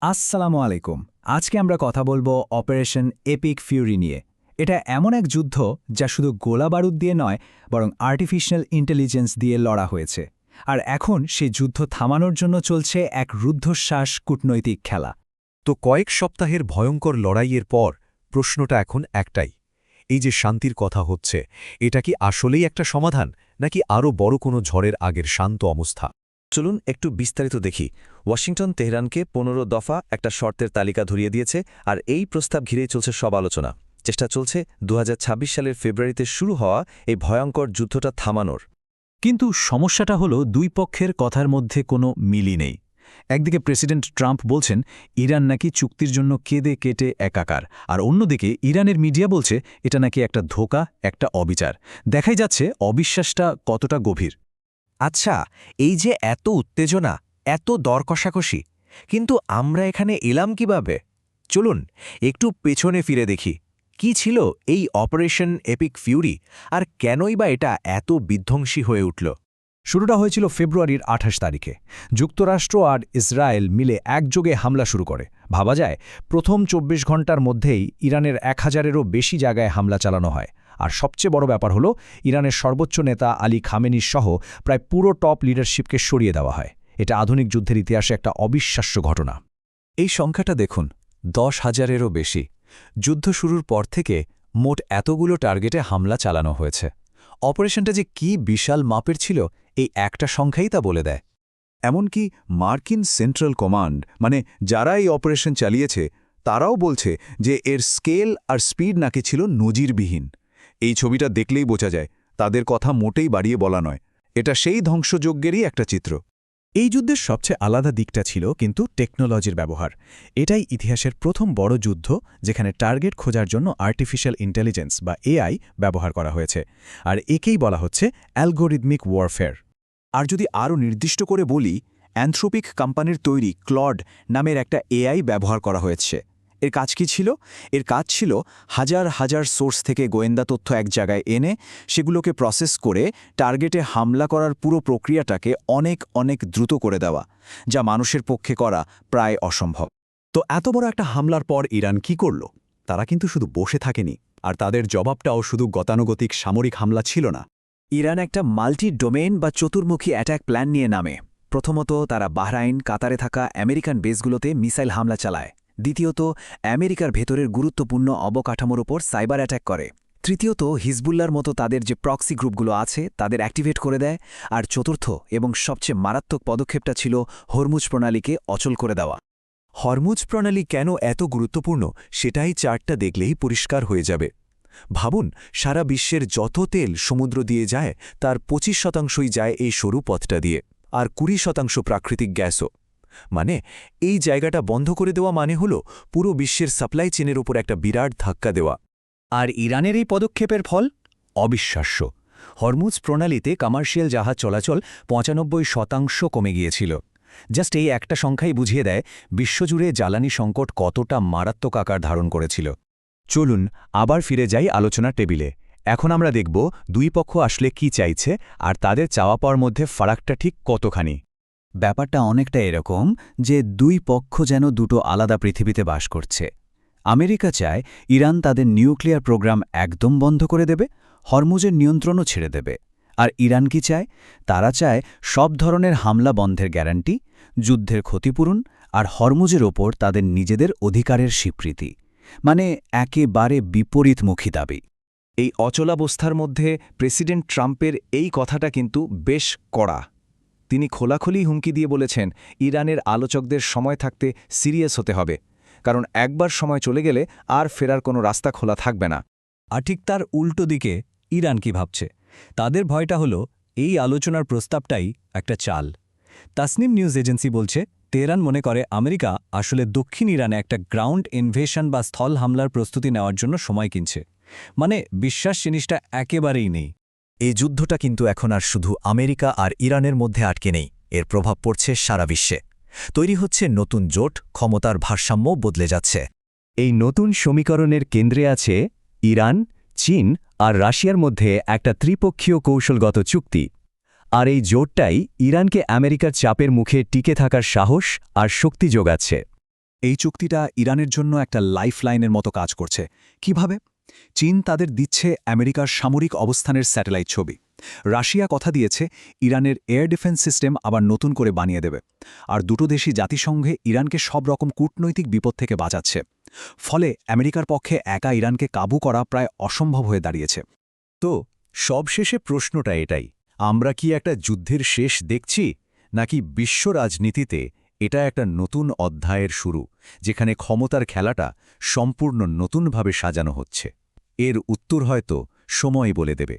আসসালামু আলাইকুম। আজকে আমরা কথা বলবো অপারেশন এপিক ফিউরি নিয়ে। এটা এমন এক যুদ্ধ যা শুধু গোলাবারুদ দিয়ে নয়, বরং আর্টিফিশিয়াল ইন্টেলিজেন্স দিয়ে লড়া হয়েছে। আর এখন সেই যুদ্ধ থামানোর জন্য চলছে এক রুদ্ধশ্বাস কূটনৈতিক খেলা। তো কয়েক সপ্তাহের ভয়ঙ্কর লড়াইয়ের পর প্রশ্নটা এখন একটাই, এই যে শান্তির কথা হচ্ছে, এটা কি আসলেই একটা সমাধান, নাকি আরও বড় কোনো ঝড়ের আগের শান্ত অবস্থা? চলুন একটু বিস্তারিত দেখি। ওয়াশিংটন তেহরানকে ১৫ দফা একটা শর্তের তালিকা ধরিয়ে দিয়েছে, আর এই প্রস্তাব ঘিরেই চলছে সব আলোচনা। চেষ্টা চলছে ২০২৬ সালের ফেব্রুয়ারিতে শুরু হওয়া এই ভয়ঙ্কর যুদ্ধটা থামানোর। কিন্তু সমস্যাটা হলো দুই পক্ষের কথার মধ্যে কোনো মিলই নেই। একদিকে প্রেসিডেন্ট ট্রাম্প বলছেন ইরান নাকি চুক্তির জন্য কেঁদে কেটে একাকার, আর অন্যদিকে ইরানের মিডিয়া বলছে এটা নাকি একটা ধোঁকা, একটা অবিচার। দেখাই যাচ্ছে অবিশ্বাসটা কতটা গভীর। আচ্ছা, এই যে এত উত্তেজনা, এত দর কষাকষি, কিন্তু আমরা এখানে এলাম কিভাবে? চলুন একটু পেছনে ফিরে দেখি, কি ছিল এই অপারেশন এপিক ফিউরি, আর কেনই বা এটা এত বিধ্বংসী হয়ে উঠল? শুরুটা হয়েছিল ফেব্রুয়ারির ২৮ তারিখে। যুক্তরাষ্ট্র আর ইসরায়েল মিলে একযোগে হামলা শুরু করে। ভাবা যায় প্রথম ২৪ ঘণ্টার মধ্যেই ইরানের ১,০০০-এরও বেশি জায়গায় হামলা চালানো হয়। আর সবচেয়ে বড় ব্যাপার হলো ইরানের সর্বোচ্চ নেতা আলী খামেনির সহ প্রায় পুরো টপ লিডারশিপকে সরিয়ে দেওয়া হয়। এটা আধুনিক যুদ্ধের ইতিহাসে একটা অবিশ্বাস্য ঘটনা। এই সংখ্যাটা দেখুন, ১০,০০০-এরও বেশি। যুদ্ধ শুরুর পর থেকে মোট এতগুলো টার্গেটে হামলা চালানো হয়েছে। অপারেশনটা যে কি বিশাল মাপের ছিল, এই একটা সংখ্যাই তা বলে দেয়। এমনকি মার্কিন সেন্ট্রাল কমান্ড, মানে যারা এই অপারেশন চালিয়েছে, তারাও বলছে যে এর স্কেল আর স্পিড নাকি ছিল নজিরবিহীন। এই ছবিটা দেখলেই বোঝা যায় তাদের কথা মোটেই বাড়িয়ে বলা নয়। এটা সেই ধ্বংসযজ্ঞেরই একটা চিত্র। এই যুদ্ধের সবচেয়ে আলাদা দিকটা ছিল কিন্তু টেকনোলজির ব্যবহার। এটাই ইতিহাসের প্রথম বড় যুদ্ধ যেখানে টার্গেট খোঁজার জন্য আর্টিফিশিয়াল ইন্টেলিজেন্স বা এআই ব্যবহার করা হয়েছে, আর একেই বলা হচ্ছে অ্যালগোরিদমিক ওয়ারফেয়ার। আর যদি আরও নির্দিষ্ট করে বলি, অ্যানথ্রোপিক কোম্পানির তৈরি ক্লড নামের একটা এআই ব্যবহার করা হয়েছে। এর কাজ কি ছিল? এর কাজ ছিল হাজার হাজার সোর্স থেকে গোয়েন্দা তথ্য এক জায়গায় এনে সেগুলোকে প্রসেস করে টার্গেটে হামলা করার পুরো প্রক্রিয়াটাকে অনেক অনেক দ্রুত করে দেওয়া, যা মানুষের পক্ষে করা প্রায় অসম্ভব। তো এত বড় একটা হামলার পর ইরান কি করল? তারা কিন্তু শুধু বসে থাকেনি, আর তাদের জবাবটাও শুধু গতানুগতিক সামরিক হামলা ছিল না। ইরান একটা মাল্টি ডোমেইন বা চতুর্মুখী অ্যাট্যাক প্ল্যান নিয়ে নামে। প্রথমত তারা বাহরাইন, কাতারে থাকা আমেরিকান বেসগুলোতে মিসাইল হামলা চালায়। দ্বিতীয়ত আমেরিকার ভেতরের গুরুত্বপূর্ণ অবকাঠামোর ওপর সাইবার অ্যাট্যাক করে। তৃতীয়ত হিজবুল্লার মতো তাদের যে প্রক্সি গ্রুপগুলো আছে তাদের অ্যাক্টিভেট করে দেয়। আর চতুর্থ এবং সবচেয়ে মারাত্মক পদক্ষেপটা ছিল হরমুজ প্রণালীকে অচল করে দেওয়া। হরমুজ প্রণালী কেন এত গুরুত্বপূর্ণ, সেটাই চার্টটা দেখলেই পরিষ্কার হয়ে যাবে। ভাবুন, সারা বিশ্বের যত তেল সমুদ্র দিয়ে যায় তার ২৫% যায় এই সরু পথটা দিয়ে, আর ২০% প্রাকৃতিক গ্যাসও। মানে এই জায়গাটা বন্ধ করে দেওয়া মানে হলো পুরো বিশ্বের সাপ্লাই চেনের উপর একটা বিরাট ধাক্কা দেওয়া। আর ইরানের এই পদক্ষেপের ফল অবিশ্বাস্য। হরমুজ প্রণালীতে কমার্শিয়াল জাহাজ চলাচল ৯৫% কমে গিয়েছিল। জাস্ট এই একটা সংখ্যাই বুঝিয়ে দেয় বিশ্বজুড়ে জ্বালানি সংকট কতটা মারাত্মক আকার ধারণ করেছিল। চলুন আবার ফিরে যাই আলোচনার টেবিলে। এখন আমরা দেখব দুই পক্ষ আসলে কি চাইছে, আর তাদের চাওয়া পাওয়ার মধ্যে ফারাকটা ঠিক কতখানি। ব্যাপারটা অনেকটা এরকম যে দুই পক্ষ যেন দুটো আলাদা পৃথিবীতে বাস করছে। আমেরিকা চায় ইরান তাদের নিউক্লিয়ার প্রোগ্রাম একদম বন্ধ করে দেবে, হরমুজের নিয়ন্ত্রণও ছেড়ে দেবে। আর ইরান কি চায়? তারা চায় সব ধরনের হামলা বন্ধের গ্যারান্টি, যুদ্ধের ক্ষতিপূরণ, আর হরমুজের ওপর তাদের নিজেদের অধিকারের স্বীকৃতি। মানে একেবারে বিপরীতমুখী দাবি। এই অচলাবস্থার মধ্যে প্রেসিডেন্ট ট্রাম্পের এই কথাটা কিন্তু বেশ কড়া। তিনি খোলাখুলি হুমকি দিয়ে বলেছেন ইরানের আলোচকদের সময় থাকতে সিরিয়াস হতে হবে, কারণ একবার সময় চলে গেলে আর ফেরার কোনো রাস্তা খোলা থাকবে না। আর ঠিক তার উল্টো দিকে ইরান কি ভাবছে? তাদের ভয়টা হলো এই আলোচনার প্রস্তাবটাই একটা চাল। তাসনিম নিউজ এজেন্সি বলছে তেহরান মনে করে আমেরিকা আসলে দক্ষিণ ইরানে একটা গ্রাউন্ড ইনভেশন বা স্থল হামলার প্রস্তুতি নেওয়ার জন্য সময় কিনছে। মানে বিশ্বাস জিনিসটা একেবারেই নেই। এই যুদ্ধটা কিন্তু এখন আর শুধু আমেরিকা আর ইরানের মধ্যে আটকে নেই, এর প্রভাব পড়ছে সারা বিশ্বে। তৈরি হচ্ছে নতুন জোট, ক্ষমতার ভারসাম্য বদলে যাচ্ছে। এই নতুন সমীকরণের কেন্দ্রে আছে ইরান, চীন আর রাশিয়ার মধ্যে একটা ত্রিপক্ষীয় কৌশলগত চুক্তি। আর এই জোটটাই ইরানকে আমেরিকার চাপের মুখে টিকে থাকার সাহস আর শক্তি যোগাচ্ছে। এই চুক্তিটা ইরানের জন্য একটা লাইফলাইনের মতো কাজ করছে কিভাবে চীন তাদের দিচ্ছে আমেরিকার সামরিক অবস্থানের স্যাটেলাইট ছবি রাশিয়া কথা দিয়েছে ইরানের এয়ার ডিফেন্স সিস্টেম আবার নতুন করে বানিয়ে দেবে আর দুটো দেশই জাতিসংঘে ইরানকে সব রকম কূটনৈতিক বিপদ থেকে বাঁচাচ্ছে ফলে আমেরিকার পক্ষে একা ইরানকে কাবু করা প্রায় অসম্ভব হয়ে দাঁড়িয়েছে তো সবশেষে প্রশ্নটা এটাই আমরা কি একটা যুদ্ধের শেষ দেখছি নাকি বিশ্ব রাজনীতিতে এটা একটা নতুন অধ্যায়ের শুরু যেখানে ক্ষমতার খেলাটা সম্পূর্ণ নতুনভাবে সাজানো হচ্ছে এর উত্তর হয়তো সময়ই বলে দেবে